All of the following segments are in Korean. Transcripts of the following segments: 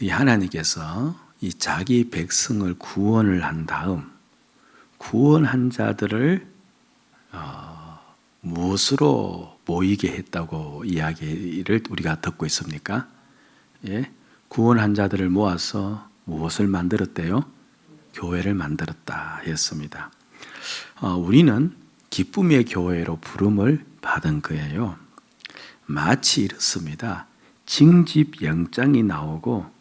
이 하나님께서 이 자기 백성을 구원을 한 다음 구원한 자들을 무엇으로 모이게 했다고 이야기를 우리가 듣고 있습니까? 예? 구원한 자들을 모아서 무엇을 만들었대요? 교회를 만들었다 했습니다. 우리는 기쁨의 교회로 부름을 받은 거예요. 마치 이렇습니다. 징집 영장이 나오고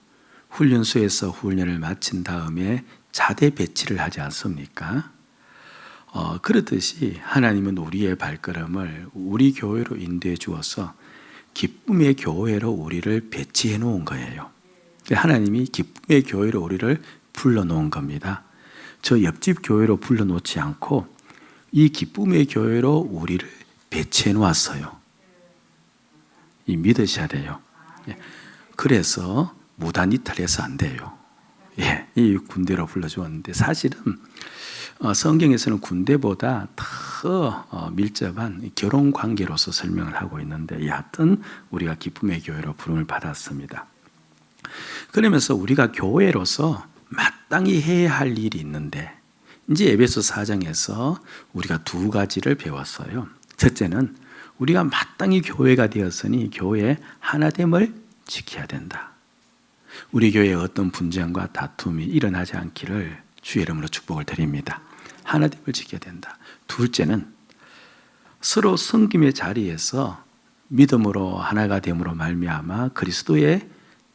훈련소에서 훈련을 마친 다음에 자대 배치를 하지 않습니까? 그렇듯이 하나님은 우리의 발걸음을 우리 교회로 인도해 주어서 기쁨의 교회로 우리를 배치해 놓은 거예요. 하나님이 기쁨의 교회로 우리를 불러 놓은 겁니다. 저 옆집 교회로 불러 놓지 않고 이 기쁨의 교회로 우리를 배치해 놓았어요. 이 믿으셔야 돼요. 그래서 무단 이탈해서 안 돼요. 이 군대로 불러주었는데 사실은 성경에서는 군대보다 더 밀접한 결혼 관계로서 설명을 하고 있는데 여하튼 우리가 기쁨의 교회로 부름을 받았습니다. 그러면서 우리가 교회로서 마땅히 해야 할 일이 있는데 이제 에베소 4장에서 우리가 두 가지를 배웠어요. 첫째는 우리가 마땅히 교회가 되었으니 교회의 하나됨을 지켜야 된다. 우리 교회에 어떤 분쟁과 다툼이 일어나지 않기를 주의 이름으로 축복을 드립니다. 하나됨을 지켜야 된다. 둘째는 서로 섬김의 자리에서 믿음으로 하나가 됨으로 말미암아 그리스도의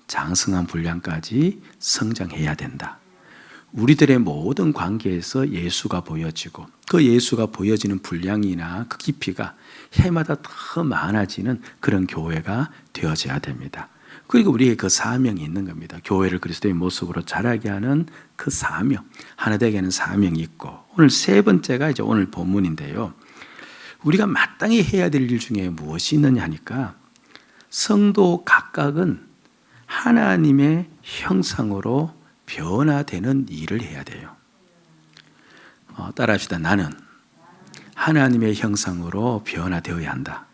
장성한 분량까지 성장해야 된다. 우리들의 모든 관계에서 예수가 보여지고 그 예수가 보여지는 분량이나 그 깊이가 해마다 더 많아지는 그런 교회가 되어져야 됩니다. 그리고 우리의 그 사명이 있는 겁니다. 교회를 그리스도의 모습으로 자라게 하는 그 사명, 하나 되게 하는 사명이 있고 오늘 세 번째가 이제 오늘 본문인데요. 우리가 마땅히 해야 될 일 중에 무엇이 있느냐 하니까 성도 각각은 하나님의 형상으로 변화되는 일을 해야 돼요. 따라합시다. 나는 하나님의 형상으로 변화되어야 한다.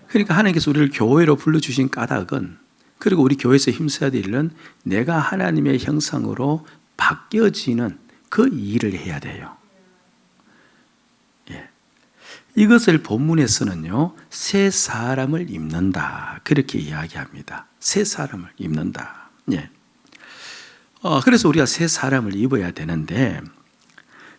그러니까 하나님께서 우리를 교회로 불러주신 까닭은 그리고 우리 교회에서 힘써야 될 일은 내가 하나님의 형상으로 바뀌어지는 그 일을 해야 돼요. 이것을 본문에서는요, 새 사람을 입는다. 그렇게 이야기합니다. 새 사람을 입는다. 그래서 우리가 새 사람을 입어야 되는데,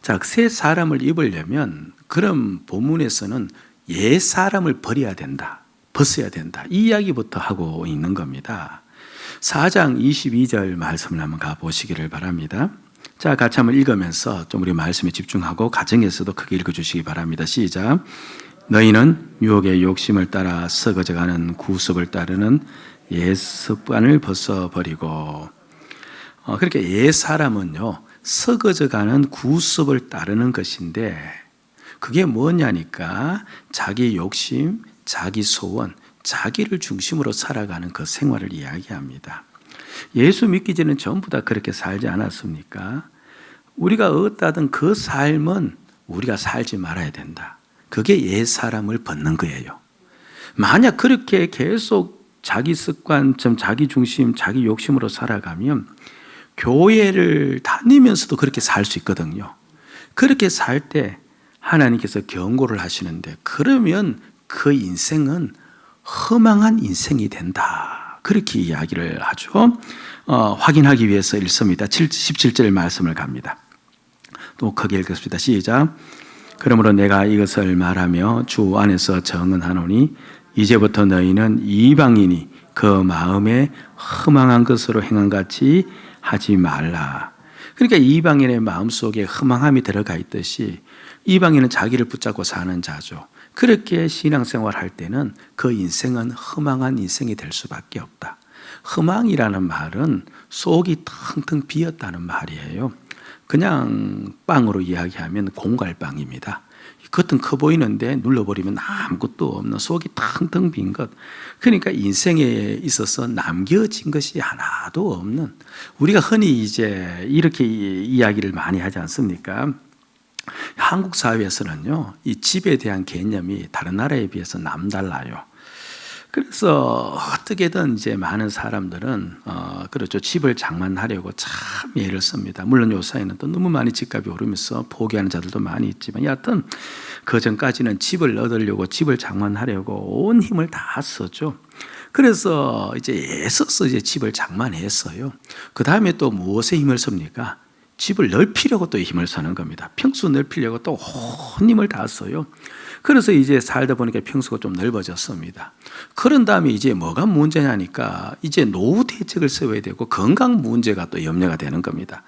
자, 새 사람을 입으려면 그런 본문에서는 옛 사람을 버려야 된다. 벗어야 된다. 이 이야기부터 하고 있는 겁니다. 4장 22절 말씀을 한번 가보시기를 바랍니다. 자, 같이 한번 읽으면서 좀 우리 말씀에 집중하고 가정에서도 크게 읽어주시기 바랍니다. 시작. 너희는 유혹의 욕심을 따라 썩어져가는 구습을 따르는 옛 습관을 벗어버리고, 그러니까 옛 사람은요, 썩어져가는 구습을 따르는 것인데 그게 뭐냐니까 자기 욕심, 자기 소원, 자기를 중심으로 살아가는 그 생활을 이야기합니다. 예수 믿기 전에 전부 다 그렇게 살지 않았습니까? 우리가 얻다던 그 삶은 우리가 살지 말아야 된다. 그게 옛 사람을 벗는 거예요. 만약 그렇게 계속 자기 습관, 자기 중심, 자기 욕심으로 살아가면 교회를 다니면서도 그렇게 살 수 있거든요. 그렇게 살 때 하나님께서 경고를 하시는데 그러면 그 인생은 허망한 인생이 된다. 그렇게 이야기를 하죠. 확인하기 위해서 읽습니다. 17절 말씀을 갑니다. 또 크게 읽겠습니다. 시작. 그러므로 내가 이것을 말하며 주 안에서 정언하노니 이제부터 너희는 이방인이 그 마음에 허망한 것으로 행한 같이 하지 말라. 그러니까 이방인의 마음속에 허망함이 들어가 있듯이 이방인은 자기를 붙잡고 사는 자죠. 그렇게 신앙생활 할 때는 그 인생은 허망한 인생이 될 수밖에 없다. 허망이라는 말은 속이 텅텅 비었다는 말이에요. 그냥 빵으로 이야기하면 공갈빵입니다. 겉은 커 보이는데 눌러버리면 아무것도 없는 속이 텅텅 빈 것. 그러니까 인생에 있어서 남겨진 것이 하나도 없는, 우리가 흔히 이제 이렇게 이야기를 많이 하지 않습니까? 한국 사회에서는요, 이 집에 대한 개념이 다른 나라에 비해서 남달라요. 그래서 어떻게든 이제 많은 사람들은 그렇죠, 집을 장만하려고 참 애를 씁니다. 물론 요사이는 또 너무 많이 집값이 오르면서 포기하는 자들도 많이 있지만, 여하튼 그 전까지는 집을 얻으려고, 집을 장만하려고 온 힘을 다 썼죠. 그래서 이제 애써서 이제 집을 장만했어요. 그 다음에 또 무엇에 힘을 씁니까? 집을 넓히려고 또 힘을 쓰는 겁니다. 평수 넓히려고 또 온 힘을 다 써요. 그래서 이제 살다 보니까 평수가 좀 넓어졌습니다. 그런 다음에 이제 뭐가 문제냐니까 이제 노후 대책을 세워야 되고 건강 문제가 또 염려가 되는 겁니다.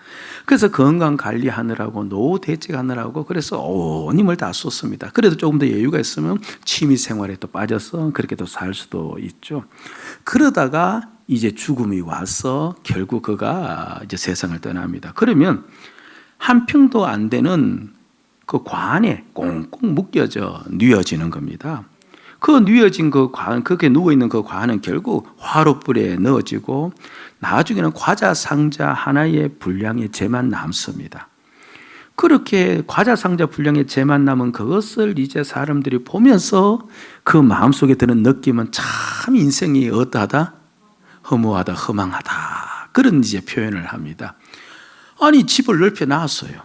그래서 건강 관리하느라고, 노후 대책하느라고 그래서 온 힘을 다 쏟습니다. 그래도 조금 더 여유가 있으면 취미 생활에 또 빠져서 그렇게 또 살 수도 있죠. 그러다가 이제 죽음이 와서 결국 그가 이제 세상을 떠납니다. 그러면 한 평도 안 되는 그 관에 꽁꽁 묶여져 뉘어지는 겁니다. 그 뉘어진 그 관, 그렇게 누워있는 그 관은 결국 화롯불에 넣어지고 나중에는 과자 상자 하나의 분량의 재만 남습니다. 그렇게 과자 상자 분량의 재만 남은 그것을 이제 사람들이 보면서 그 마음속에 드는 느낌은 참 인생이 어떠하다? 허무하다, 허망하다. 그런 이제 표현을 합니다. 아니, 집을 넓혀 놨어요.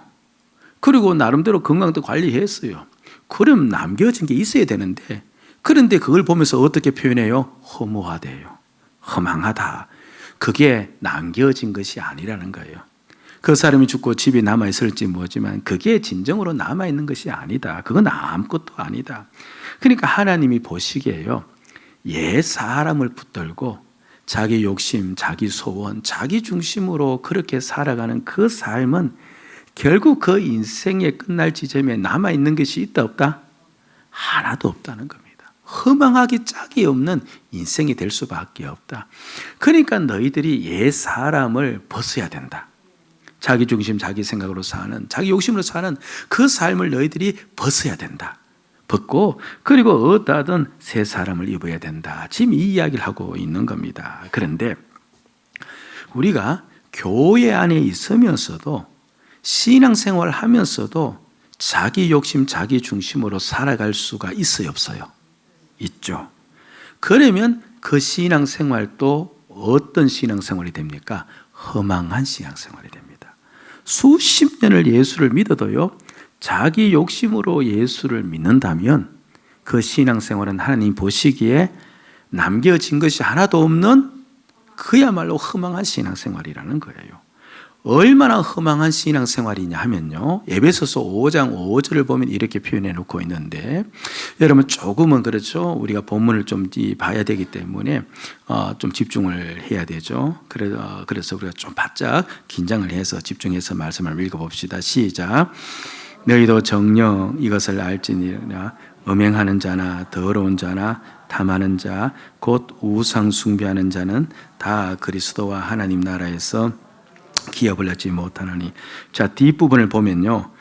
그리고 나름대로 건강도 관리했어요. 그럼 남겨진 게 있어야 되는데, 그런데 그걸 보면서 어떻게 표현해요? 허무하대요. 허망하다. 그게 남겨진 것이 아니라는 거예요. 그 사람이 죽고 집이 남아있을지 모르지만 그게 진정으로 남아있는 것이 아니다. 그건 아무것도 아니다. 그러니까 하나님이 보시기에요, 옛 사람을 붙들고 자기 욕심, 자기 소원, 자기 중심으로 그렇게 살아가는 그 삶은 결국 그 인생의 끝날 지점에 남아있는 것이 있다 없다? 하나도 없다는 겁니다. 허망하기 짝이 없는 인생이 될 수밖에 없다. 그러니까 너희들이 옛 사람을 벗어야 된다. 자기 중심, 자기 생각으로 사는, 자기 욕심으로 사는 그 삶을 너희들이 벗어야 된다. 벗고 그리고 어디든 새 사람을 입어야 된다. 지금 이 이야기를 하고 있는 겁니다. 그런데 우리가 교회 안에 있으면서도 신앙생활을 하면서도 자기 욕심, 자기 중심으로 살아갈 수가 있어요, 없어요? 있죠. 그러면 그 신앙생활도 어떤 신앙생활이 됩니까? 허망한 신앙생활이 됩니다. 수십 년을 예수를 믿어도요, 자기 욕심으로 예수를 믿는다면 그 신앙생활은 하나님 보시기에 남겨진 것이 하나도 없는 그야말로 허망한 신앙생활이라는 거예요. 얼마나 허망한 신앙생활이냐 하면요, 에베소서 5장 5절을 보면 이렇게 표현해 놓고 있는데, 여러분 조금은 그렇죠, 우리가 본문을 좀 봐야 되기 때문에 좀 집중을 해야 되죠. 그래서 우리가 좀 바짝 긴장을 해서 집중해서 말씀을 읽어봅시다. 시작. 너희도 정녕 이것을 알지니라. 음행하는 자나 더러운 자나 탐하는 자 곧 우상 숭배하는 자는 다 그리스도와 하나님 나라에서 기업을 얻지 못하느니. 자, 뒷부분을 보면요,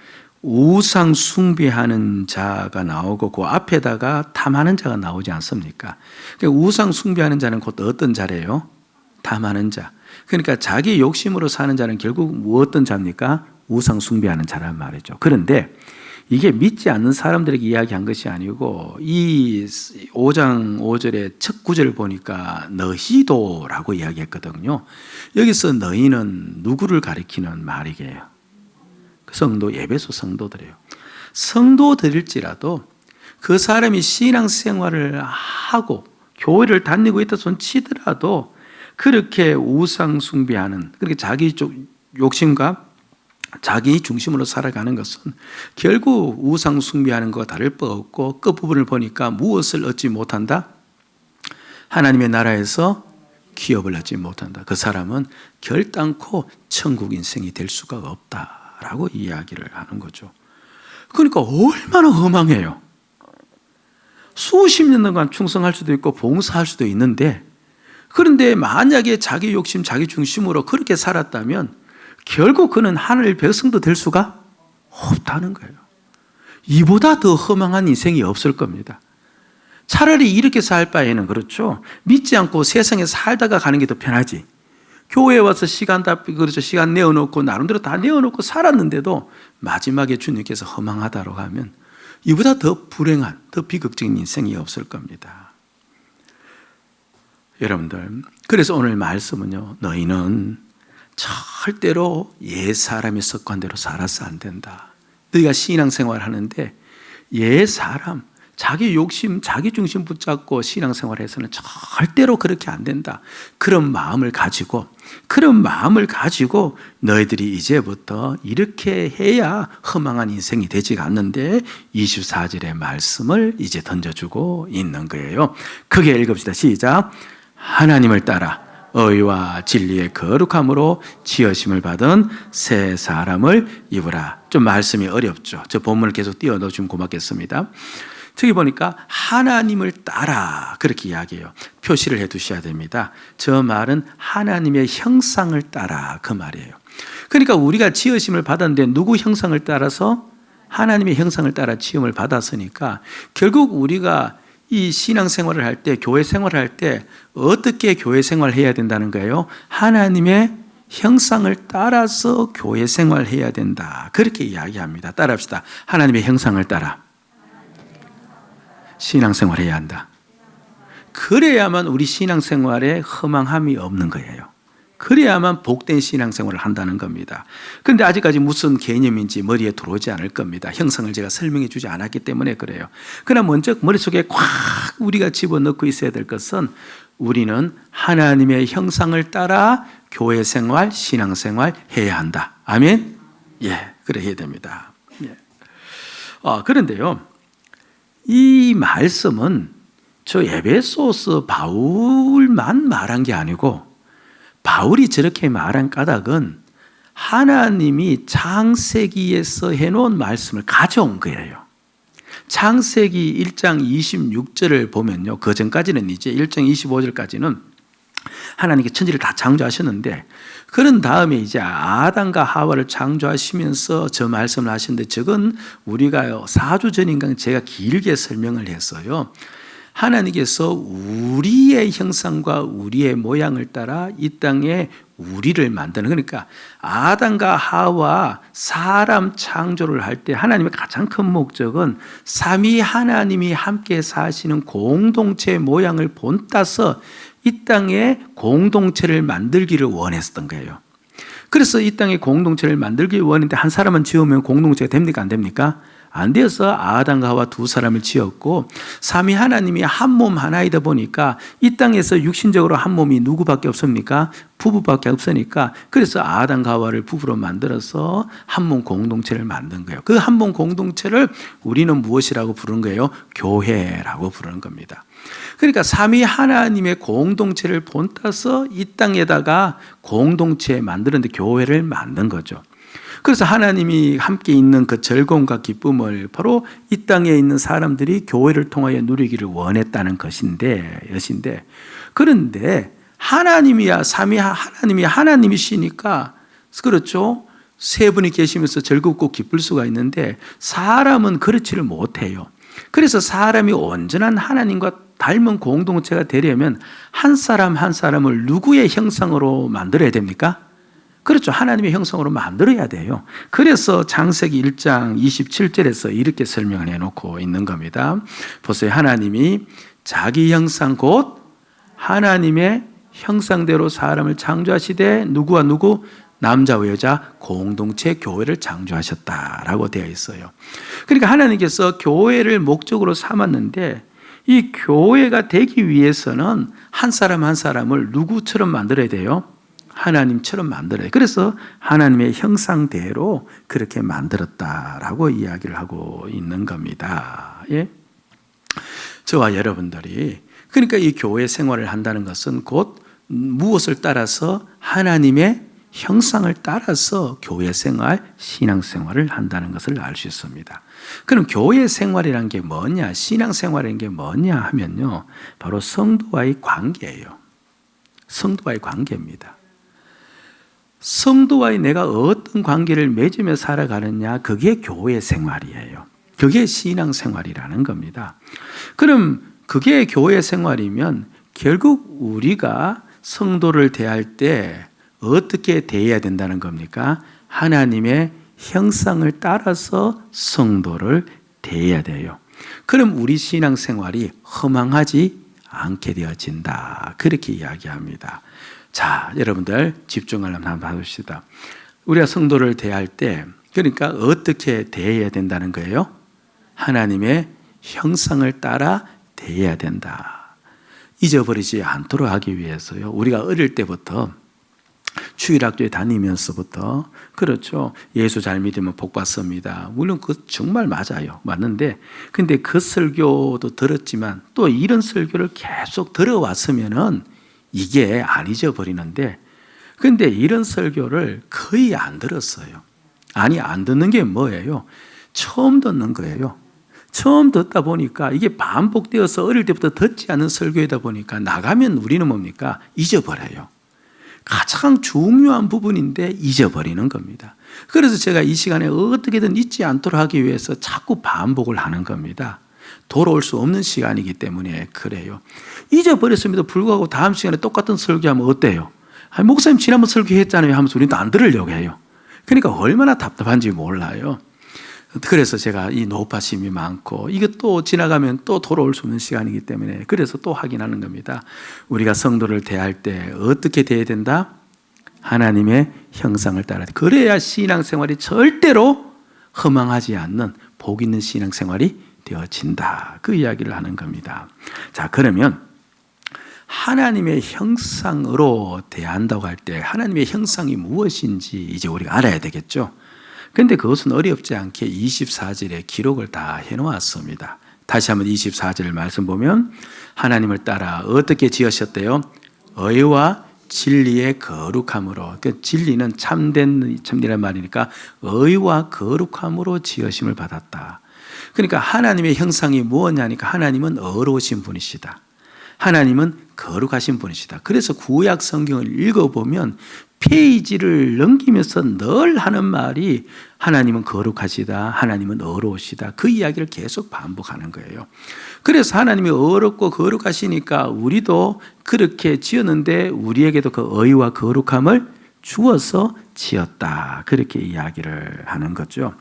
우상 숭배하는 자가 나오고 그 앞에다가 탐하는 자가 나오지 않습니까? 그러니까 우상 숭배하는 자는 곧 어떤 자래요? 탐하는 자. 그러니까 자기 욕심으로 사는 자는 결국 어떤 자입니까? 우상 숭배하는 자란 말이죠. 그런데 이게 믿지 않는 사람들에게 이야기한 것이 아니고, 이 5장 5절의 첫 구절을 보니까 너희도라고 이야기했거든요. 여기서 너희는 누구를 가리키는 말이게요? 성도, 에베소 성도들이에요. 성도들일지라도 그 사람이 신앙생활을 하고 교회를 다니고 있다 손 치더라도 그렇게 우상 숭배하는, 그렇게 자기 욕심과 자기 중심으로 살아가는 것은 결국 우상 숭배하는 것과 다를 바 없고, 끝부분을 보니까 무엇을 얻지 못한다? 하나님의 나라에서 기업을 얻지 못한다. 그 사람은 결단코 천국 인생이 될 수가 없다라고 이야기를 하는 거죠. 그러니까 얼마나 허망해요. 수십 년 동안 충성할 수도 있고 봉사할 수도 있는데, 그런데 만약에 자기 욕심, 자기 중심으로 그렇게 살았다면 결국 그는 하늘 백성도 될 수가 없다는 거예요. 이보다 더 허망한 인생이 없을 겁니다. 차라리 이렇게 살 바에는, 그렇죠, 믿지 않고 세상에 살다가 가는 게 더 편하지. 교회에 와서 시간 내어놓고 나름대로 다 내어놓고 살았는데도 마지막에 주님께서 허망하다고 하면 이보다 더 불행한, 더 비극적인 인생이 없을 겁니다. 여러분들, 그래서 오늘 말씀은요, 너희는 절대로 옛사람의 습관대로 살아서 안 된다. 너희가 신앙생활 하는데 옛사람, 자기 욕심, 자기 중심 붙잡고 신앙생활에서는 절대로 그렇게 안 된다. 그런 마음을 가지고 너희들이 이제부터 이렇게 해야 허망한 인생이 되지가 않는데 24절의 말씀을 이제 던져주고 있는 거예요. 크게 읽읍시다. 시작. 하나님을 따라 의와 진리의 거룩함으로 지으심을 받은 새 사람을 입으라. 좀 말씀이 어렵죠. 저 본문을 계속 띄워 넣어주면 고맙겠습니다. 저기 보니까 하나님을 따라 그렇게 이야기해요. 표시를 해 두셔야 됩니다. 저 말은 하나님의 형상을 따라 그 말이에요. 그러니까 우리가 지으심을 받았는데 누구 형상을 따라서? 하나님의 형상을 따라 지음을 받았으니까 결국 우리가 이 신앙생활을 할 때, 교회 생활을 할 때 어떻게 교회 생활을 해야 된다는 거예요? 하나님의 형상을 따라서 교회 생활을 해야 된다. 그렇게 이야기합니다. 따라합시다. 하나님의 형상을 따라 신앙생활을 해야 한다. 그래야만 우리 신앙생활에 허망함이 없는 거예요. 그래야만 복된 신앙생활을 한다는 겁니다. 그런데 아직까지 무슨 개념인지 머리에 들어오지 않을 겁니다. 형상을 제가 설명해 주지 않았기 때문에 그래요. 그러나 먼저 머릿속에 꽉 우리가 집어넣고 있어야 될 것은 우리는 하나님의 형상을 따라 교회 생활, 신앙생활 해야 한다. 아멘? 예, 그래 해야 됩니다. 예. 그런데요, 이 말씀은 저 에베소서 바울만 말한 게 아니고 바울이 저렇게 말한 까닭은 하나님이 창세기에서 해놓은 말씀을 가져온 거예요. 창세기 1장 26절을 보면요, 그 전까지는 이제 1장 25절까지는 하나님께 천지를 다 창조하셨는데 그런 다음에 이제 아담과 하와를 창조하시면서 저 말씀을 하셨는데 저건 우리가 4주 전인가 제가 길게 설명을 했어요. 하나님께서 우리의 형상과 우리의 모양을 따라 이 땅에 우리를 만드는, 그러니까 아담과 하와 사람 창조를 할 때 하나님의 가장 큰 목적은 삼위 하나님이 함께 사시는 공동체 모양을 본따서 이 땅에 공동체를 만들기를 원했었던 거예요. 그래서 이 땅에 공동체를 만들기 원했는데 한 사람은 지으면 공동체가 됩니까? 안 됩니까? 안 되어서 아담과 하와 두 사람을 지었고 삼위 하나님이 한 몸 하나이다 보니까 이 땅에서 육신적으로 한 몸이 누구밖에 없습니까? 부부밖에 없으니까 그래서 아담과 하와를 부부로 만들어서 한 몸 공동체를 만든 거예요. 그 한 몸 공동체를 우리는 무엇이라고 부르는 거예요? 교회라고 부르는 겁니다. 그러니까 삼위 하나님의 공동체를 본따서 이 땅에다가 공동체 만드는데 교회를 만든 거죠. 그래서 하나님이 함께 있는 그 즐거움과 기쁨을 바로 이 땅에 있는 사람들이 교회를 통하여 누리기를 원했다는 것인데, 그런데 하나님이야, 삼위 하나님이 하나님이시니까, 그렇죠? 세 분이 계시면서 즐겁고 기쁠 수가 있는데 사람은 그렇지를 못해요. 그래서 사람이 온전한 하나님과 닮은 공동체가 되려면 한 사람 한 사람을 누구의 형상으로 만들어야 됩니까? 그렇죠. 하나님의 형상으로 만들어야 돼요. 그래서 창세기 1장 27절에서 이렇게 설명을 해놓고 있는 겁니다. 보세요. 하나님이 자기 형상 곧 하나님의 형상대로 사람을 창조하시되 누구와 누구? 남자와 여자 공동체 교회를 창조하셨다라고 되어 있어요. 그러니까 하나님께서 교회를 목적으로 삼았는데 이 교회가 되기 위해서는 한 사람 한 사람을 누구처럼 만들어야 돼요? 하나님처럼 만들어요. 그래서 하나님의 형상대로 그렇게 만들었다라고 이야기를 하고 있는 겁니다. 예? 저와 여러분들이 그러니까 이 교회 생활을 한다는 것은 곧 무엇을 따라서? 하나님의 형상을 따라서 교회 생활, 신앙 생활을 한다는 것을 알 수 있습니다. 그럼 교회 생활이란 게 뭐냐? 신앙 생활이란 게 뭐냐 하면요, 바로 성도와의 관계예요. 성도와의 관계입니다. 성도와의 내가 어떤 관계를 맺으며 살아가느냐, 그게 교회 생활이에요. 그게 신앙 생활이라는 겁니다. 그럼 그게 교회 생활이면 결국 우리가 성도를 대할 때 어떻게 대해야 된다는 겁니까? 하나님의 형상을 따라서 성도를 대해야 돼요. 그럼 우리 신앙생활이 허망하지 않게 되어진다. 그렇게 이야기합니다. 자, 여러분들 집중하려면 한번 해봅시다. 우리가 성도를 대할 때 그러니까 어떻게 대해야 된다는 거예요? 하나님의 형상을 따라 대해야 된다. 잊어버리지 않도록 하기 위해서요. 우리가 어릴 때부터 주일학교에 다니면서부터 그렇죠. 예수 잘 믿으면 복 받습니다. 물론 그 정말 맞아요. 맞는데 근데 그 설교도 들었지만 또 이런 설교를 계속 들어왔으면은 이게 안 잊어버리는데 근데 이런 설교를 거의 안 들었어요. 아니 안 듣는 게 뭐예요? 처음 듣는 거예요. 처음 듣다 보니까 이게 반복되어서 어릴 때부터 듣지 않은 설교이다 보니까 나가면 우리는 뭡니까? 잊어버려요. 가장 중요한 부분인데 잊어버리는 겁니다. 그래서 제가 이 시간에 어떻게든 잊지 않도록 하기 위해서 자꾸 반복을 하는 겁니다. 돌아올 수 없는 시간이기 때문에 그래요. 잊어버렸음에도 불구하고 다음 시간에 똑같은 설교하면 어때요? 아니, 목사님 지난번 설교했잖아요 하면서 우리는 안 들으려고 해요. 그러니까 얼마나 답답한지 몰라요. 그래서 제가 이 노파심이 많고 이게 또 지나가면 또 돌아올 수 없는 시간이기 때문에 그래서 또 확인하는 겁니다. 우리가 성도를 대할 때 어떻게 대해야 된다? 하나님의 형상을 따라. 그래야 신앙생활이 절대로 허망하지 않는 복 있는 신앙생활이 되어진다. 그 이야기를 하는 겁니다. 자, 그러면 하나님의 형상으로 대한다고 할 때 하나님의 형상이 무엇인지 이제 우리가 알아야 되겠죠. 그런데 그것은 어렵지 않게 24절에 기록을 다 해놓았습니다. 다시 한번 24절을 말씀 보면 하나님을 따라 어떻게 지으셨대요? 의와 진리의 거룩함으로. 그러니까 진리는 참된이란 말이니까 의와 거룩함으로 지으심을 받았다. 그러니까 하나님의 형상이 무엇냐니까 하나님은 의로우신 분이시다. 하나님은 거룩하신 분이시다. 그래서 구약 성경을 읽어보면 페이지를 넘기면서 늘 하는 말이 하나님은 거룩하시다, 하나님은 의로우시다. 그 이야기를 계속 반복하는 거예요. 그래서 하나님이 의롭고 거룩하시니까 우리도 그렇게 지었는데 우리에게도 그 의와 거룩함을 주어서 지었다. 그렇게 이야기를 하는 거죠.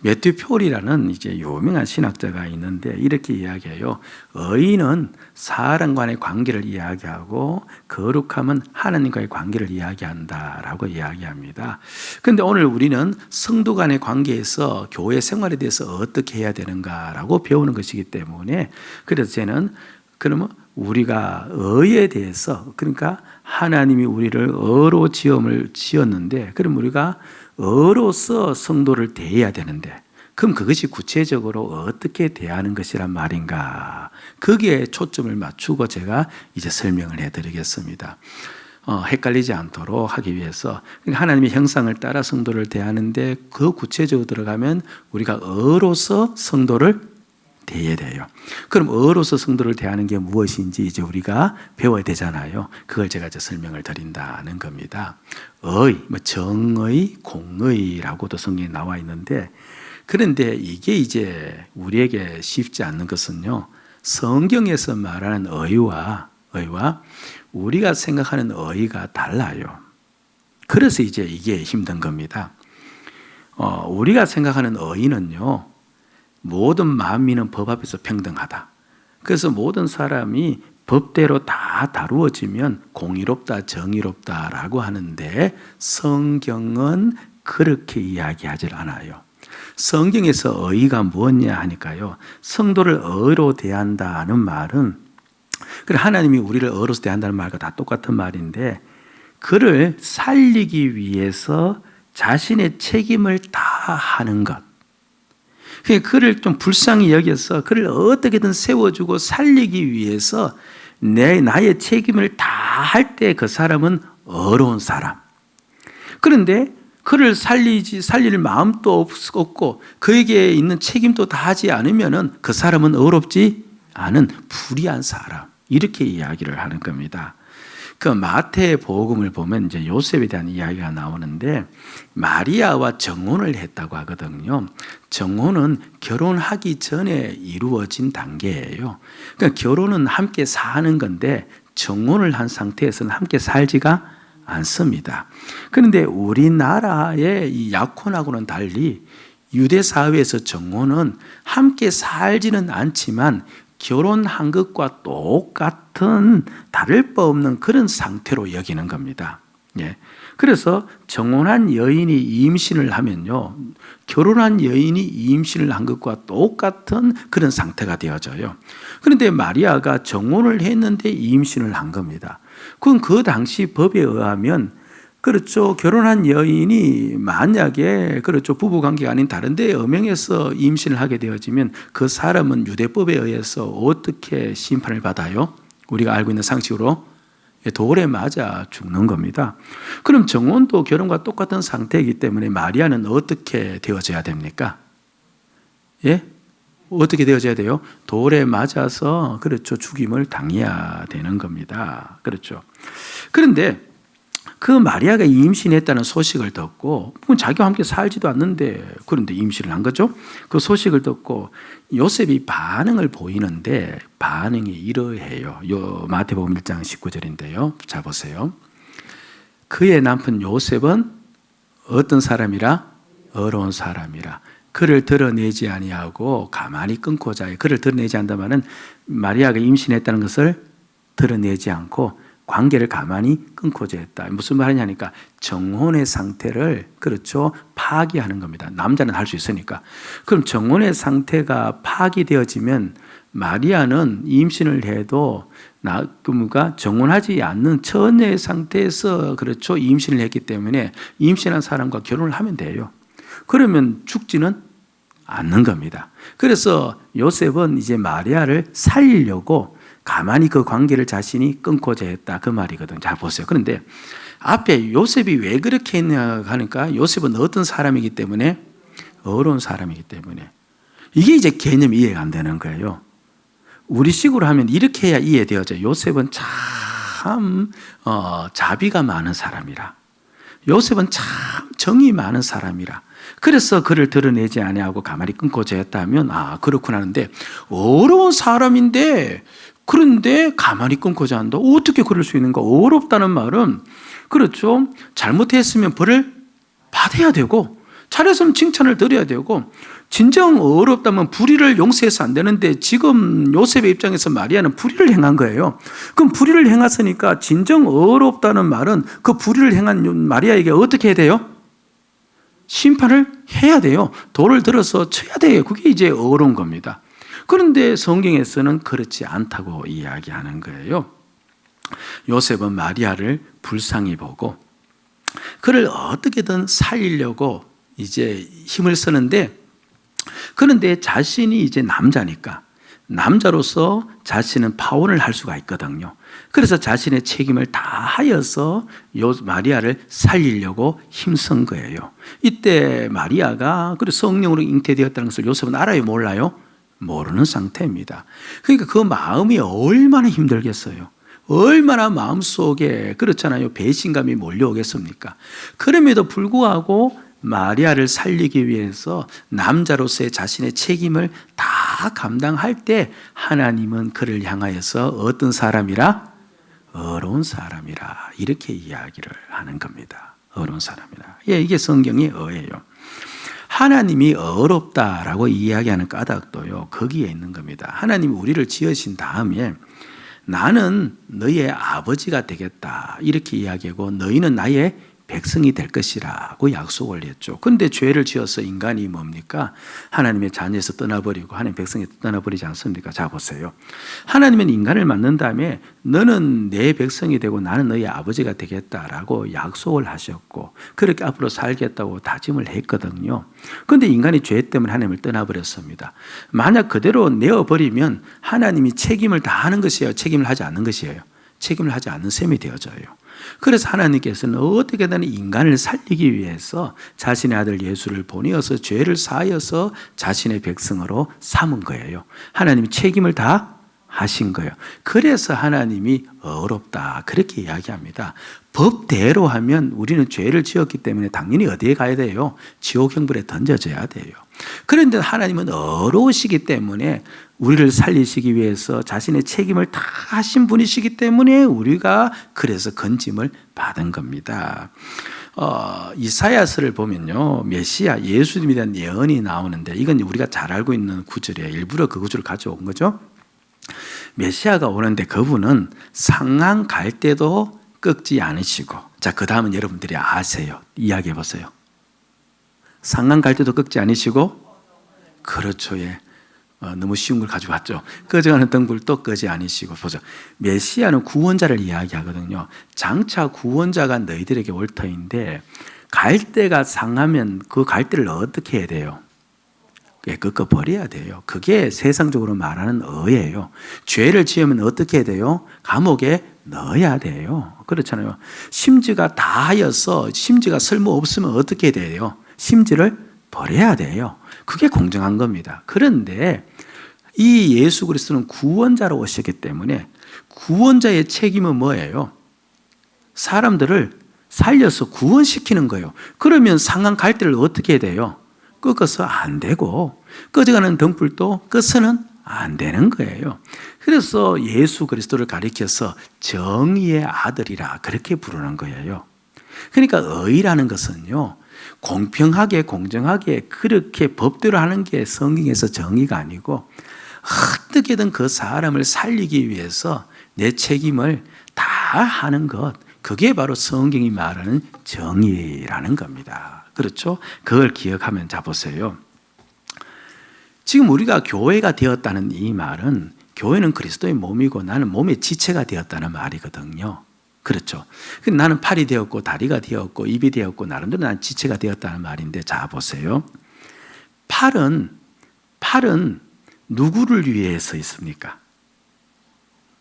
매튜 폴이라는 이제 유명한 신학자가 있는데 이렇게 이야기해요. 의는 사람과의 관계를 이야기하고 거룩함은 하나님과의 관계를 이야기한다라고 이야기합니다. 그런데 오늘 우리는 성도 간의 관계에서 교회 생활에 대해서 어떻게 해야 되는가라고 배우는 것이기 때문에 그래서 저는 그러면 우리가 의에 대해서 그러니까 하나님이 우리를 의로 지었는데 그럼 우리가 의로서 성도를 대해야 되는데 그럼 그것이 구체적으로 어떻게 대하는 것이란 말인가 거기에 초점을 맞추고 제가 이제 설명을 해드리겠습니다. 헷갈리지 않도록 하기 위해서 하나님의 형상을 따라 성도를 대하는데 그 구체적으로 들어가면 우리가 의로서 성도를 대해야 돼요. 그럼 의로서 성도를 대하는 게 무엇인지 이제 우리가 배워야 되잖아요. 그걸 제가 이제 설명을 드린다는 겁니다. 의, 정의, 공의라고도 성경에 나와 있는데 그런데 이게 이제 우리에게 쉽지 않는 것은요. 성경에서 말하는 의와 우리가 생각하는 의가 달라요. 그래서 이제 이게 힘든 겁니다. 우리가 생각하는 의는요. 모든 만민은 법 앞에서 평등하다. 그래서 모든 사람이 법대로 다 다루어지면 공의롭다, 정의롭다라고 하는데 성경은 그렇게 이야기하지 않아요. 성경에서 의가 무엇냐 하니까요. 성도를 의로 대한다는 말은 하나님이 우리를 의로서 대한다는 말과 다 똑같은 말인데 그를 살리기 위해서 자신의 책임을 다하는 것. 그를 좀 불쌍히 여겨서 그를 어떻게든 세워주고 살리기 위해서 나의 책임을 다 할 때 그 사람은 의로운 사람. 그런데 그를 살릴 마음도 없고 그에게 있는 책임도 다 하지 않으면은 그 사람은 의롭지 않은 불의한 사람. 이렇게 이야기를 하는 겁니다. 그 마태 복음을 보면 이제 요셉에 대한 이야기가 나오는데 마리아와 정혼을 했다고 하거든요. 정혼은 결혼하기 전에 이루어진 단계예요. 그러니까 결혼은 함께 사는 건데 정혼을 한 상태에서는 함께 살지가 않습니다. 그런데 우리나라의 이 약혼하고는 달리 유대 사회에서 정혼은 함께 살지는 않지만 결혼한 것과 똑같은 다를 바 없는 그런 상태로 여기는 겁니다. 예. 그래서 정혼한 여인이 임신을 하면요, 결혼한 여인이 임신을 한 것과 똑같은 그런 상태가 되어져요. 그런데 마리아가 정혼을 했는데 임신을 한 겁니다. 그건 그 당시 법에 의하면 그렇죠. 결혼한 여인이 만약에 그렇죠. 부부 관계가 아닌 다른 데에 음행해서 임신을 하게 되어지면 그 사람은 유대법에 의해서 어떻게 심판을 받아요? 우리가 알고 있는 상식으로 돌에 맞아 죽는 겁니다. 그럼 정혼도 결혼과 똑같은 상태이기 때문에 마리아는 어떻게 되어져야 됩니까? 예? 어떻게 되어져야 돼요? 돌에 맞아서 그렇죠. 죽임을 당해야 되는 겁니다. 그렇죠. 그런데 그 마리아가 임신했다는 소식을 듣고 자기와 함께 살지도 않는데 그런데 임신을 한 거죠. 그 소식을 듣고 요셉이 반응을 보이는데 반응이 이러해요. 마태복음 1장 19절인데요. 자 보세요. 그의 남편 요셉은 어떤 사람이라? 어려운 사람이라. 그를 드러내지 아니하고 가만히 끊고자 해. 그를 드러내지 않다마는 마리아가 임신했다는 것을 드러내지 않고 관계를 가만히 끊고자 했다. 무슨 말이냐니까 정혼의 상태를 그렇죠 파기하는 겁니다. 남자는 할 수 있으니까. 그럼 정혼의 상태가 파기되어지면 마리아는 임신을 해도 그러니까 정혼하지 않는 처녀의 상태에서 그렇죠 임신을 했기 때문에 임신한 사람과 결혼을 하면 돼요. 그러면 죽지는 않는 겁니다. 그래서 요셉은 이제 마리아를 살리려고 가만히 그 관계를 자신이 끊고자 했다. 그 말이거든요. 자, 보세요. 그런데 앞에 요셉이 왜 그렇게 했냐 하니까 요셉은 어떤 사람이기 때문에? 어려운 사람이기 때문에. 이게 이제 개념이 이해가 안 되는 거예요. 우리식으로 하면 이렇게 해야 이해되어져요. 요셉은 참 자비가 많은 사람이라. 요셉은 참 정이 많은 사람이라. 그래서 그를 드러내지 아니하고 가만히 끊고자 했다면 그렇구나 하는데 어려운 사람인데 그런데 가만히 끊고자 한다. 어떻게 그럴 수 있는가? 어렵다는 말은 그렇죠. 잘못했으면 벌을 받아야 되고 잘했으면 칭찬을 드려야 되고 진정 어렵다면 불의를 용서해서 안 되는데 지금 요셉의 입장에서 마리아는 불의를 행한 거예요. 그럼 불의를 행했으니까 진정 어렵다는 말은 그 불의를 행한 마리아에게 어떻게 해야 돼요? 심판을 해야 돼요. 돌을 들어서 쳐야 돼요. 그게 이제 어려운 겁니다. 그런데 성경에서는 그렇지 않다고 이야기하는 거예요. 요셉은 마리아를 불쌍히 보고 그를 어떻게든 살리려고 이제 힘을 쓰는데 그런데 자신이 이제 남자니까 남자로서 자신은 파혼을 할 수가 있거든요. 그래서 자신의 책임을 다하여서 마리아를 살리려고 힘쓴 거예요. 이때 마리아가 성령으로 잉태되었다는 것을 요셉은 알아요? 몰라요? 모르는 상태입니다. 그러니까 그 마음이 얼마나 힘들겠어요. 얼마나 마음속에 그렇잖아요. 배신감이 몰려오겠습니까? 그럼에도 불구하고 마리아를 살리기 위해서 남자로서의 자신의 책임을 다 감당할 때 하나님은 그를 향하여서 어떤 사람이라? 어려운 사람이라 이렇게 이야기를 하는 겁니다. 어려운 사람이라. 이게 성경의 어예요. 하나님이 어렵다라고 이야기하는 까닭도요 거기에 있는 겁니다. 하나님이 우리를 지으신 다음에 나는 너희의 아버지가 되겠다 이렇게 이야기하고 너희는 나의 백성이 될 것이라고 약속을 했죠. 그런데 죄를 지어서 인간이 뭡니까? 하나님의 자녀에서 떠나버리고 하나님의 백성에서 떠나버리지 않습니까? 자 보세요. 하나님은 인간을 만든 다음에 너는 내 백성이 되고 나는 너희 아버지가 되겠다라고 약속을 하셨고 그렇게 앞으로 살겠다고 다짐을 했거든요. 그런데 인간이 죄 때문에 하나님을 떠나버렸습니다. 만약 그대로 내어버리면 하나님이 책임을 다하는 것이에요? 책임을 하지 않는 것이에요? 책임을 하지 않는 셈이 되어져요. 그래서 하나님께서는 어떻게든 인간을 살리기 위해서 자신의 아들 예수를 보내어서 죄를 사하여서 자신의 백성으로 삼은 거예요. 하나님이 책임을 다 하신 거예요. 그래서 하나님이 어렵다 그렇게 이야기합니다. 법대로 하면 우리는 죄를 지었기 때문에 당연히 어디에 가야 돼요? 지옥 형벌에 던져져야 돼요. 그런데 하나님은 어려우시기 때문에 우리를 살리시기 위해서 자신의 책임을 다 하신 분이시기 때문에 우리가 그래서 건짐을 받은 겁니다. 이사야서를 보면요 메시아 예수님에 대한 예언이 나오는데 이건 우리가 잘 알고 있는 구절이에요. 일부러 그 구절을 가져온 거죠. 메시아가 오는데 그분은 상한 갈 때도 꺾지 않으시고, 자, 그 다음은 여러분들이 아세요. 이야기해 보세요. 상한 갈 때도 꺾지 않으시고, 그렇죠. 예. 너무 쉬운 걸 가져왔죠. 꺼져가는 등불도 끄지 않으시고. 보죠. 메시아는 구원자를 이야기하거든요. 장차 구원자가 너희들에게 올 터인데, 갈 때가 상하면 그 갈 때를 어떻게 해야 돼요? 꺾어버려야 돼요. 그게 세상적으로 말하는 의예요. 죄를 지으면 어떻게 해야 돼요? 감옥에 넣어야 돼요. 그렇잖아요. 심지가 다 하여서 심지가 쓸모없으면 어떻게 해야 돼요? 심지를 버려야 돼요. 그게 공정한 겁니다. 그런데 이 예수 그리스도는 구원자로 오셨기 때문에 구원자의 책임은 뭐예요? 사람들을 살려서 구원시키는 거예요. 그러면 상한 갈대를 어떻게 해야 돼요? 꺾어서 안 되고, 꺼져가는 등불도 꺼서는 안 되는 거예요. 그래서 예수 그리스도를 가리켜서 정의의 아들이라 그렇게 부르는 거예요. 그러니까 의라는 것은요, 공평하게 공정하게 그렇게 법대로 하는 게 성경에서 정의가 아니고, 어떻게든 그 사람을 살리기 위해서 내 책임을 다 하는 것, 그게 바로 성경이 말하는 정의라는 겁니다. 그렇죠? 그걸 기억하면, 자 보세요. 지금 우리가 교회가 되었다는 이 말은, 교회는 그리스도의 몸이고 나는 몸의 지체가 되었다는 말이거든요. 그렇죠? 나는 팔이 되었고 다리가 되었고 입이 되었고 나름대로 나는 지체가 되었다는 말인데, 자 보세요. 팔은 누구를 위해서 있습니까?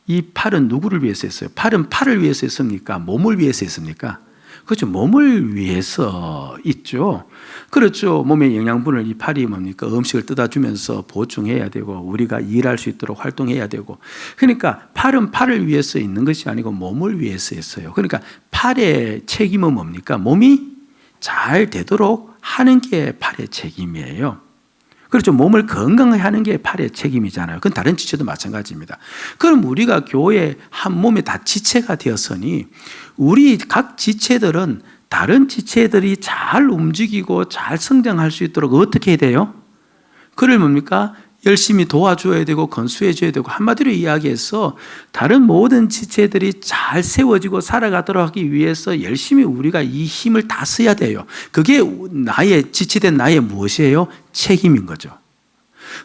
이 팔은 누구를 위해서 했어요? 팔은 팔을 위해서 했습니까? 몸을 위해서 했습니까? 그렇죠. 몸을 위해서 있죠. 그렇죠. 몸의 영양분을 이 팔이 뭡니까? 음식을 뜯어주면서 보충해야 되고, 우리가 일할 수 있도록 활동해야 되고. 그러니까 팔은 팔을 위해서 있는 것이 아니고 몸을 위해서 했어요. 그러니까 팔의 책임은 뭡니까? 몸이 잘 되도록 하는 게 팔의 책임이에요. 그렇죠. 몸을 건강하게 하는 게 팔의 책임이잖아요. 그건 다른 지체도 마찬가지입니다. 그럼 우리가 교회 한 몸에 다 지체가 되었으니, 우리 각 지체들은 다른 지체들이 잘 움직이고 잘 성장할 수 있도록 어떻게 해야 돼요? 그를 뭡니까? 열심히 도와줘야 되고 건수해줘야 되고, 한마디로 이야기해서 다른 모든 지체들이 잘 세워지고 살아가도록 하기 위해서 열심히 우리가 이 힘을 다 써야 돼요. 그게 나의 지체된 나의 무엇이에요? 책임인 거죠.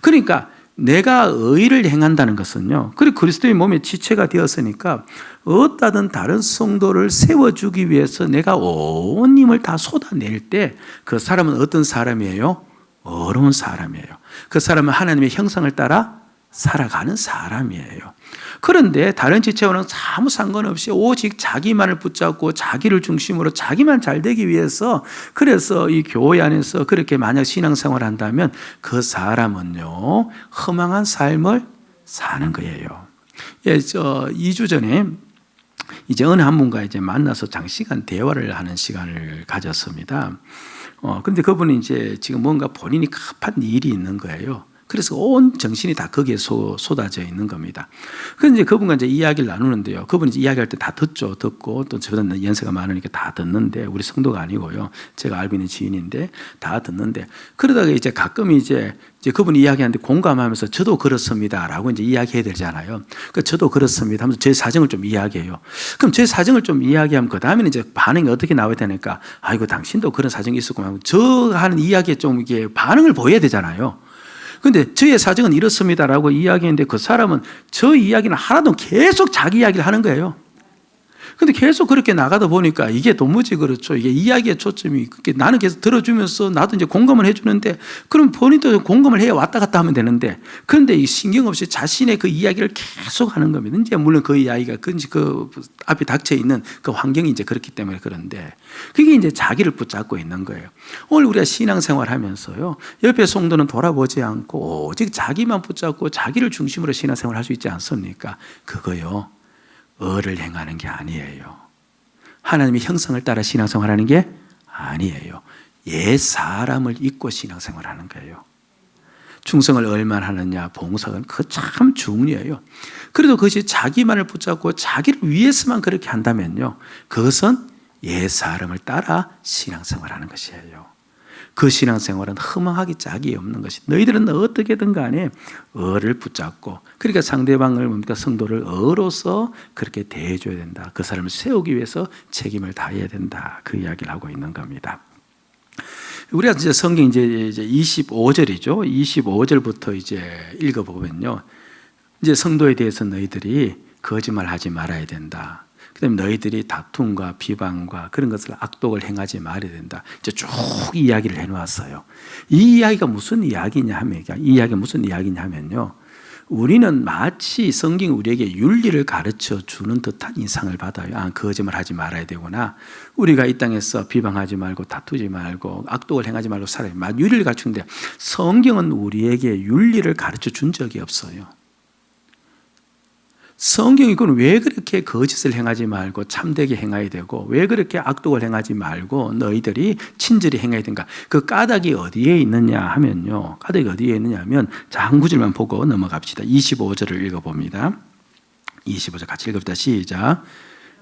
그러니까 내가 의를 행한다는 것은요, 그리고 그리스도의 몸의 지체가 되었으니까 어디든 다른 성도를 세워주기 위해서 내가 온 힘을 다 쏟아낼 때 그 사람은 어떤 사람이에요? 어려운 사람이에요. 그 사람은 하나님의 형상을 따라 살아가는 사람이에요. 그런데 다른 지체와는 아무 상관없이 오직 자기만을 붙잡고 자기를 중심으로 자기만 잘 되기 위해서, 그래서 이 교회 안에서 그렇게 만약 신앙생활을 한다면 그 사람은요, 허망한 삶을 사는 거예요. 예, 2주 전에 이제 어느 한 분과 이제 만나서 장시간 대화를 하는 시간을 가졌습니다. 근데 그분이 이제 지금 뭔가 본인이 급한 일이 있는 거예요. 그래서 온 정신이 다 거기에 쏟아져 있는 겁니다. 그래서 이제 그분과 이제 이야기를 나누는데요. 그분이 이제 이야기할 때 다 듣죠. 듣고 또 저보다 연세가 많으니까 다 듣는데, 우리 성도가 아니고요. 제가 알고 있는 지인인데 다 듣는데, 그러다가 이제 가끔 이제 그분이 이야기하는데 공감하면서 저도 그렇습니다라고 이제 이야기해야 되잖아요. 그 저도 그렇습니다 하면서 제 사정을 좀 이야기해요. 그럼 제 사정을 좀 이야기하면 그 다음에는 이제 반응이 어떻게 나와야 되니까, 아이고 당신도 그런 사정이 있었구나. 저 하는 이야기에 좀 이게 반응을 보여야 되잖아요. 근데 저의 사정은 이렇습니다라고 이야기했는데 그 사람은 저 이야기는 하나도 계속 자기 이야기를 하는 거예요. 근데 계속 그렇게 나가다 보니까 이게 도무지 그렇죠. 이게 이야기의 초점이, 나는 계속 들어주면서 나도 이제 공감을 해주는데, 그럼 본인도 공감을 해야 왔다 갔다 하면 되는데, 그런데 이 신경 없이 자신의 그 이야기를 계속 하는 겁니다. 이제 물론 그 이야기가 그 앞에 닥쳐 있는 그 환경이 이제 그렇기 때문에 그런데, 그게 이제 자기를 붙잡고 있는 거예요. 오늘 우리가 신앙생활 하면서요, 옆에 성도는 돌아보지 않고 오직 자기만 붙잡고 자기를 중심으로 신앙생활 할 수 있지 않습니까? 그거요, 의를 행하는 게 아니에요. 하나님의 형상을 따라 신앙생활하는 게 아니에요. 옛 사람을 잊고 신앙생활하는 거예요. 충성을 얼마나 하느냐, 봉사가 그거 참 중요해요. 그래도 그것이 자기만을 붙잡고 자기를 위해서만 그렇게 한다면요, 그것은 옛 사람을 따라 신앙생활하는 것이에요. 그 신앙생활은 허망하기 짝이 없는 것이, 너희들은 어떻게든 간에 어를 붙잡고, 그러니까 상대방을 뭡니까? 성도를 어로서 그렇게 대해줘야 된다. 그 사람을 세우기 위해서 책임을 다해야 된다. 그 이야기를 하고 있는 겁니다. 우리가 이제 성경 이제 25절이죠. 25절부터 이제 읽어보면요. 이제 성도에 대해서 너희들이 거짓말하지 말아야 된다. 그다음에 너희들이 다툼과 비방과 그런 것을 악독을 행하지 말아야 된다. 이제 쭉 이야기를 해놓았어요. 이 이야기가 무슨 이야기냐 하면요. 우리는 마치 성경이 우리에게 윤리를 가르쳐 주는 듯한 인상을 받아요. 거짓말하지 말아야 되구나. 우리가 이 땅에서 비방하지 말고 다투지 말고 악독을 행하지 말고 살아야 돼. 윤리를 가르치는데 성경은 우리에게 윤리를 가르쳐 준 적이 없어요. 성경이 그건 왜 그렇게 거짓을 행하지 말고 참되게 행해야 되고, 왜 그렇게 악독을 행하지 말고 너희들이 친절히 행해야 되는가? 그 까닭이 어디에 있느냐 하면요. 까닭이 어디에 있느냐 하면, 자, 한 구절만 보고 넘어갑시다. 25절을 읽어봅니다. 25절 같이 읽읍시다. 시작.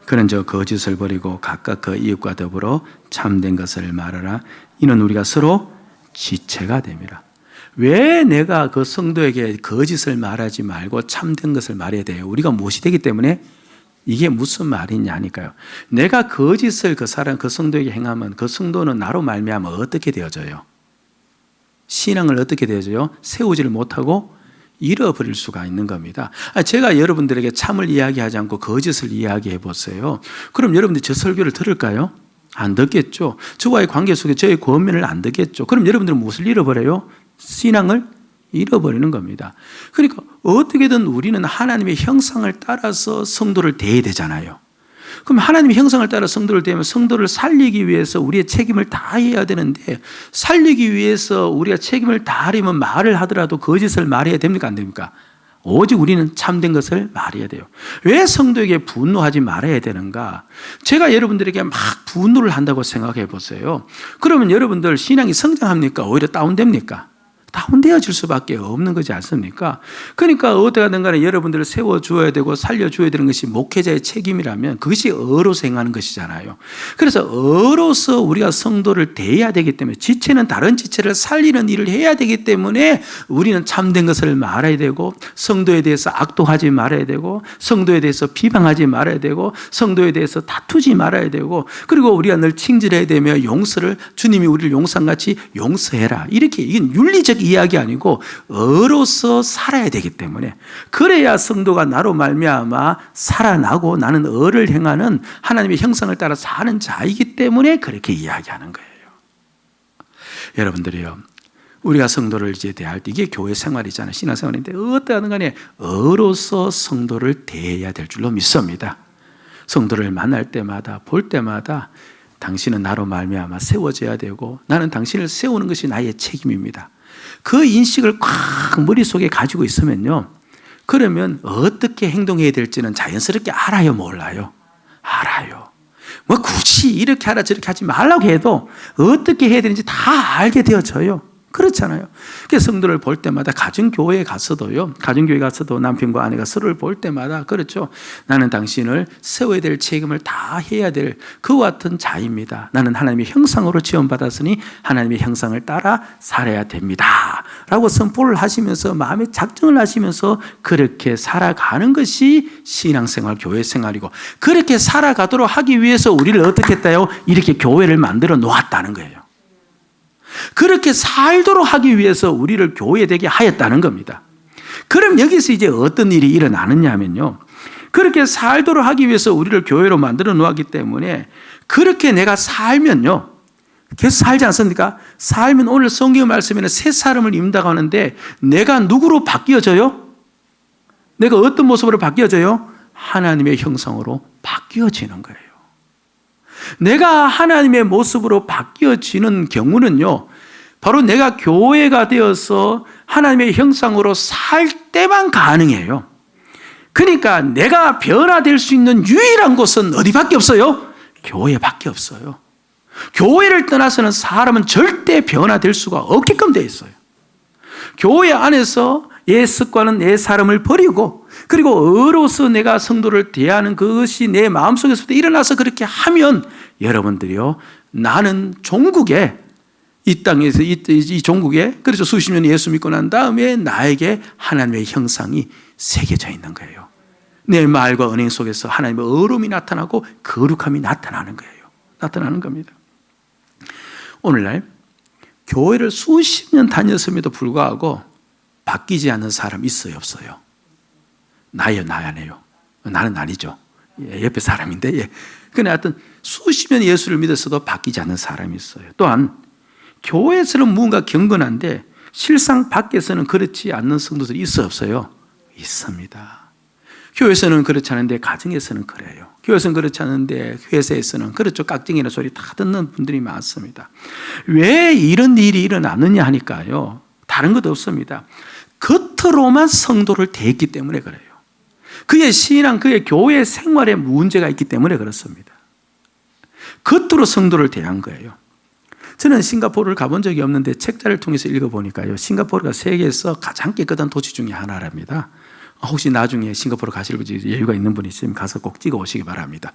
그는 저 거짓을 버리고 각각 그 이웃과 더불어 참된 것을 말하라. 이는 우리가 서로 지체가 됨이라. 왜 내가 그 성도에게 거짓을 말하지 말고 참된 것을 말해야 돼요? 우리가 무엇이 되기 때문에? 이게 무슨 말이냐 하니까요. 내가 거짓을 그 성도에게 행하면 그 성도는 나로 말미암아 어떻게 되어져요? 신앙을 어떻게 되어져요? 세우지를 못하고 잃어버릴 수가 있는 겁니다. 제가 여러분들에게 참을 이야기하지 않고 거짓을 이야기해 보세요. 그럼 여러분들이 저 설교를 들을까요? 안 듣겠죠. 저와의 관계 속에 저의 권면을 안 듣겠죠. 그럼 여러분들은 무엇을 잃어버려요? 신앙을 잃어버리는 겁니다. 그러니까 어떻게든 우리는 하나님의 형상을 따라서 성도를 대해야 되잖아요. 그럼 하나님의 형상을 따라 성도를 대하면 성도를 살리기 위해서 우리의 책임을 다해야 되는데, 살리기 위해서 우리가 책임을 다하려면 말을 하더라도 거짓을 말해야 됩니까? 안 됩니까? 오직 우리는 참된 것을 말해야 돼요. 왜 성도에게 분노하지 말아야 되는가? 제가 여러분들에게 막 분노를 한다고 생각해 보세요. 그러면 여러분들 신앙이 성장합니까? 오히려 다운됩니까? 다운되어질 수밖에 없는 거지 않습니까? 그러니까 어떻게 하든 간에 여러분들을 세워주어야 되고 살려주어야 되는 것이 목회자의 책임이라면 그것이 어로서 행하는 것이잖아요. 그래서 어로서 우리가 성도를 대해야 되기 때문에, 지체는 다른 지체를 살리는 일을 해야 되기 때문에 우리는 참된 것을 말해야 되고, 성도에 대해서 악독하지 말아야 되고, 성도에 대해서 비방하지 말아야 되고, 성도에 대해서 다투지 말아야 되고, 그리고 우리가 늘 칭찬해야 되며 용서를, 주님이 우리를 용상같이 용서해라. 이렇게, 이건 윤리적 이야기 아니고 어로서 살아야 되기 때문에, 그래야 성도가 나로 말미암아 살아나고 나는 어를 행하는 하나님의 형상을 따라 사는 자이기 때문에 그렇게 이야기하는 거예요. 여러분들이요, 우리가 성도를 이제 대할 때, 이게 교회 생활이잖아요. 신앙생활인데 어떠하든 간에 어로서 성도를 대해야 될 줄로 믿습니다. 성도를 만날 때마다 볼 때마다 당신은 나로 말미암아 세워져야 되고 나는 당신을 세우는 것이 나의 책임입니다. 그 인식을 꽉 머릿속에 가지고 있으면요, 그러면 어떻게 행동해야 될지는 자연스럽게 알아요, 몰라요? 알아요. 뭐 굳이 이렇게 하라 저렇게 하지 말라고 해도 어떻게 해야 되는지 다 알게 되어져요. 그렇잖아요. 그래서 성도를 볼 때마다, 가정교회에 가서도요, 가정교회 가서도 남편과 아내가 서로를 볼 때마다, 그렇죠, 나는 당신을 세워야 될 책임을 다 해야 될 그와 같은 자입니다. 나는 하나님의 형상으로 지원받았으니 하나님의 형상을 따라 살아야 됩니다 라고 선포를 하시면서, 마음에 작정을 하시면서 그렇게 살아가는 것이 신앙생활, 교회생활이고, 그렇게 살아가도록 하기 위해서 우리를 어떻게 했다요? 이렇게 교회를 만들어 놓았다는 거예요. 그렇게 살도록 하기 위해서 우리를 교회되게 하였다는 겁니다. 그럼 여기서 이제 어떤 일이 일어나느냐 하면요, 그렇게 살도록 하기 위해서 우리를 교회로 만들어 놓았기 때문에, 그렇게 내가 살면요, 계속 살지 않습니까? 살면 오늘 성경 말씀에는 새 사람을 입는다고 하는데, 내가 누구로 바뀌어져요? 내가 어떤 모습으로 바뀌어져요? 하나님의 형상으로 바뀌어지는 거예요. 내가 하나님의 모습으로 바뀌어지는 경우는요, 바로 내가 교회가 되어서 하나님의 형상으로 살 때만 가능해요. 그러니까 내가 변화될 수 있는 유일한 곳은 어디밖에 없어요? 교회밖에 없어요. 교회를 떠나서는 사람은 절대 변화될 수가 없게끔 되어 있어요. 교회 안에서 옛 습관은 옛 사람을 버리고, 그리고 어로서 내가 성도를 대하는 그것이 내 마음속에서부터 일어나서 그렇게 하면, 여러분들이요, 나는 종국에 이 땅에서 이 종국에 그래서 수십 년 예수 믿고 난 다음에 나에게 하나님의 형상이 새겨져 있는 거예요. 내 말과 은행 속에서 하나님의 어려움이 나타나고 거룩함이 나타나는 거예요. 나타나는 겁니다. 오늘날 교회를 수십 년 다녔음에도 불구하고 바뀌지 않는 사람 있어요, 없어요? 나예요, 나 아니에요? 나는 아니죠. 옆에 사람인데, 그런데 하여튼 수십 년 예수를 믿었어도 바뀌지 않는 사람이 있어요. 또한 교회에서는 무언가 경건한데 실상 밖에서는 그렇지 않는 성도들이 있어요, 없어요? 있습니다. 교회에서는 그렇지 않은데 가정에서는 그래요. 교회에서는 그렇지 않은데 회사에서는 그렇죠. 깍쟁이나 소리 다 듣는 분들이 많습니다. 왜 이런 일이 일어나느냐 하니까요, 다른 것도 없습니다. 겉으로만 성도를 대했기 때문에 그래요. 그의 신앙, 그의 교회 생활에 문제가 있기 때문에 그렇습니다. 겉으로 성도를 대한 거예요. 저는 싱가포르를 가본 적이 없는데 책자를 통해서 읽어보니까요, 싱가포르가 세계에서 가장 깨끗한 도시 중에 하나랍니다. 혹시 나중에 싱가포르 가실 여유가 있는 분이 있으면 가서 꼭 찍어 오시기 바랍니다.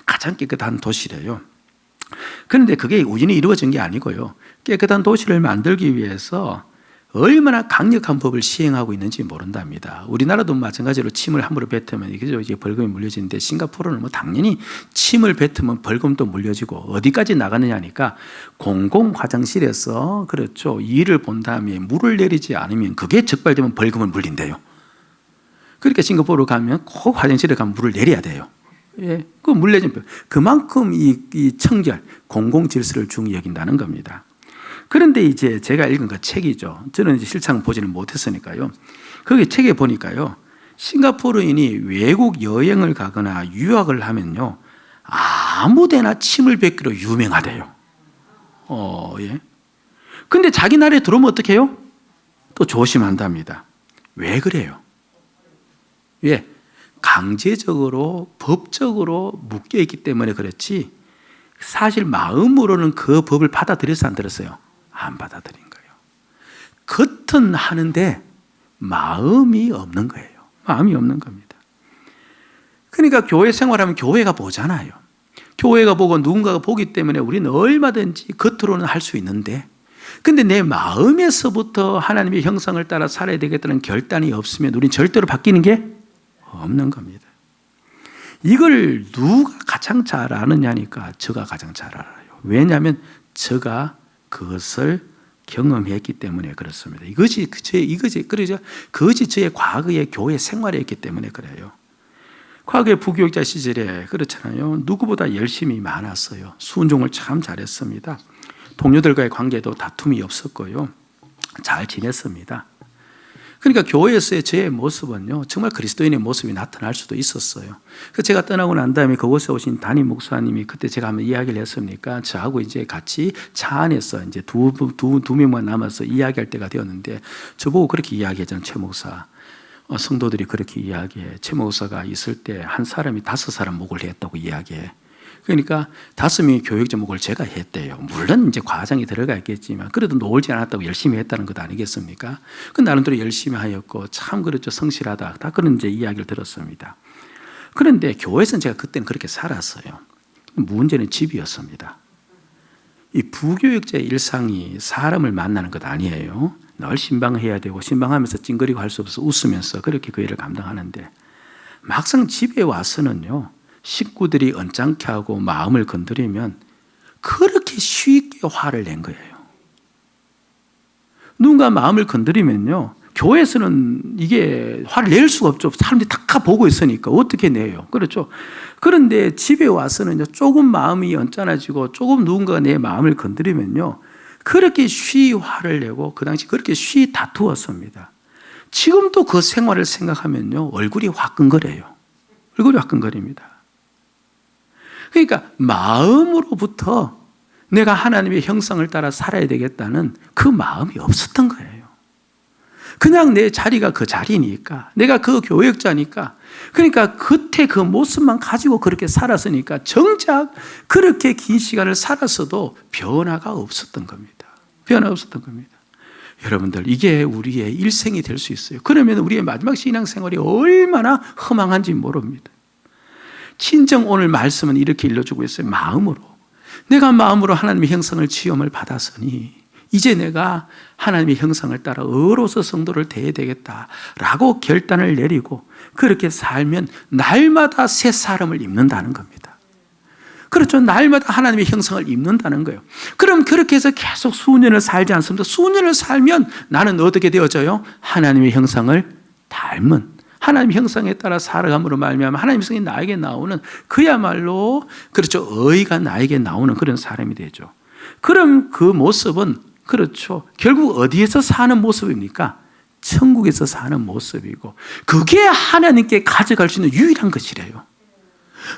가장 깨끗한 도시래요. 그런데 그게 우연히 이루어진 게 아니고요, 깨끗한 도시를 만들기 위해서 얼마나 강력한 법을 시행하고 있는지 모른답니다. 우리나라도 마찬가지로 침을 함부로 뱉으면 이게 벌금이 물려지는데, 싱가포르는 당연히 침을 뱉으면 벌금도 물려지고 어디까지 나가느냐 하니까 공공 화장실에서 그렇죠, 일을 본 다음에 물을 내리지 않으면 그게 적발되면 벌금을 물린대요. 그러니까 싱가포르 가면 꼭 화장실에 가면 물을 내려야 돼요. 그 물 내리면 그만큼 이 청결, 공공 질서를 중히 여긴다는 겁니다. 그런데 이제 제가 읽은 그 책이죠. 저는 이제 실상 보지는 못했으니까요. 거기 책에 보니까요, 싱가포르인이 외국 여행을 가거나 유학을 하면요, 아무데나 침을 뱉기로 유명하대요. 근데 자기 나라에 들어오면 어떻게 해요? 또 조심한답니다. 왜 그래요? 강제적으로, 법적으로 묶여있기 때문에 그렇지, 사실 마음으로는 그 법을 받아들였어, 안 들었어요? 안 받아들인 거예요. 겉은 하는데 마음이 없는 거예요. 마음이 없는 겁니다. 그러니까 교회 생활하면 교회가 보잖아요. 교회가 보고 누군가가 보기 때문에 우리는 얼마든지 겉으로는 할 수 있는데, 근데 내 마음에서부터 하나님의 형상을 따라 살아야 되겠다는 결단이 없으면 우리는 절대로 바뀌는 게 없는 겁니다. 이걸 누가 가장 잘 아느냐니까 저가 가장 잘 알아요. 왜냐하면 저가 그것을 경험했기 때문에 그렇습니다. 그것이 저의 과거의 교회 생활이었기 때문에 그래요. 과거의 부교육자 시절에 그렇잖아요. 누구보다 열심히 많았어요. 순종을 참 잘했습니다. 동료들과의 관계도 다툼이 없었고요, 잘 지냈습니다. 그러니까 교회에서의 저의 모습은요, 정말 그리스도인의 모습이 나타날 수도 있었어요. 제가 떠나고 난 다음에 그곳에 오신 담임 목사님이 그때 제가 한번 이야기를 했으니까 저하고 이제 같이 차 안에서 이제 두 명만 남아서 이야기할 때가 되었는데, 저보고 그렇게 이야기했잖아요. 최 목사, 성도들이 그렇게 이야기해. 최 목사가 있을 때 한 사람이 5사람 목을 했다고 이야기해. 그러니까 5명의 교육자 목을 제가 했대요. 물론 이제 과장이 들어가 있겠지만 그래도 놀지 않았다고 열심히 했다는 것 아니겠습니까? 그 나름대로 열심히 하였고 참 그렇죠, 성실하다, 다 그런 이제 이야기를 들었습니다. 그런데 교회에서는 제가 그때는 그렇게 살았어요. 문제는 집이었습니다. 이 부교육자의 일상이 사람을 만나는 것 아니에요. 늘 신방해야 되고 신방하면서 찡그리고 할 수 없어서 웃으면서 그렇게 그 일을 감당하는데, 막상 집에 와서는요, 식구들이 언짢게 하고 마음을 건드리면 그렇게 쉽게 화를 낸 거예요. 누군가 마음을 건드리면요, 교회에서는 이게 화를 낼 수가 없죠. 사람들이 다 보고 있으니까 어떻게 내요? 그렇죠. 그런데 집에 와서는요, 조금 마음이 언짢아지고 조금 누군가가 내 마음을 건드리면요, 그렇게 쉬이 화를 내고 그 당시 그렇게 쉬이 다투었습니다. 지금도 그 생활을 생각하면요, 얼굴이 화끈거려요. 얼굴이 화끈거립니다. 그러니까 마음으로부터 내가 하나님의 형상을 따라 살아야 되겠다는 그 마음이 없었던 거예요. 그냥 내 자리가 그 자리니까, 내가 그 교역자니까, 그러니까 겉에 그 모습만 가지고 그렇게 살았으니까 정작 그렇게 긴 시간을 살았어도 변화가 없었던 겁니다. 변화가 없었던 겁니다. 여러분들, 이게 우리의 일생이 될 수 있어요. 그러면 우리의 마지막 신앙생활이 얼마나 허망한지 모릅니다. 친정 오늘 말씀은 이렇게 일러주고 있어요. 마음으로. 내가 마음으로 하나님의 형상을 지음을 받았으니 이제 내가 하나님의 형상을 따라 어로서 성도를 대해야 되겠다라고 결단을 내리고 그렇게 살면 날마다 새 사람을 입는다는 겁니다. 그렇죠. 날마다 하나님의 형상을 입는다는 거예요. 그럼 그렇게 해서 계속 수년을 살지 않습니다. 수년을 살면 나는 어떻게 되어져요? 하나님의 형상을 닮은, 하나님의 형상에 따라 살아감으로 말미암아 하나님의 형상이 나에게 나오는, 그야말로 그렇죠, 의가 나에게 나오는 그런 사람이 되죠. 그럼 그 모습은 그렇죠, 결국 어디에서 사는 모습입니까? 천국에서 사는 모습이고, 그게 하나님께 가져갈 수 있는 유일한 것이래요.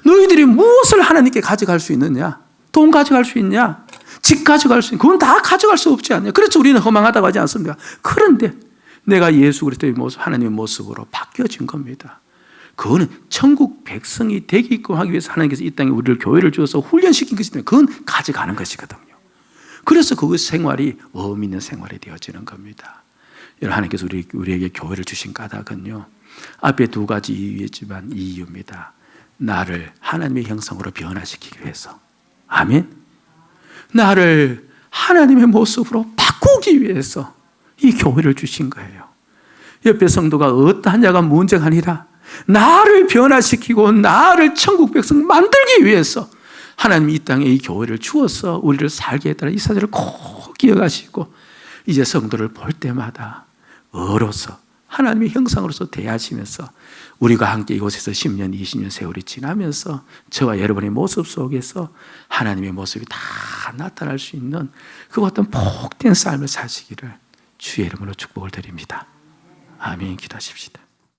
너희들이 무엇을 하나님께 가져갈 수 있느냐? 돈 가져갈 수 있냐? 집 가져갈 수 있냐? 그건 다 가져갈 수 없지 않냐? 그래서 우리는 허망하다고 하지 않습니까? 그런데 내가 예수 그리스도의 모습, 하나님의 모습으로 바뀌어진 겁니다. 그거는 천국 백성이 되게끔 하기 위해서 하나님께서 이 땅에 우리를, 교회를 주어서 훈련시킨 것이기 때문에 그건 가져가는 것이거든요. 그래서 그 생활이 의미 있는 생활이 되어지는 겁니다. 여러분, 하나님께서 우리에게 교회를 주신 까닭은요, 앞에 두 가지 이유였지만 이 이유입니다. 나를 하나님의 형상으로 변화시키기 위해서. 아멘. 나를 하나님의 모습으로 바꾸기 위해서 이 교회를 주신 거예요. 옆에 성도가 어떠한 자가 문제가 아니라 나를 변화시키고 나를 천국 백성 만들기 위해서 하나님이 이 땅에 이 교회를 주어서 우리를 살게 했다는 이 사실을 꼭 기억하시고, 이제 성도를 볼 때마다 어로서 하나님의 형상으로서 대하시면서 우리가 함께 이곳에서 10년, 20년 세월이 지나면서 저와 여러분의 모습 속에서 하나님의 모습이 다 나타날 수 있는 그 어떤 복된 삶을 사시기를 주의 이름으로 축복을 드립니다. 아멘. 기도하십시다.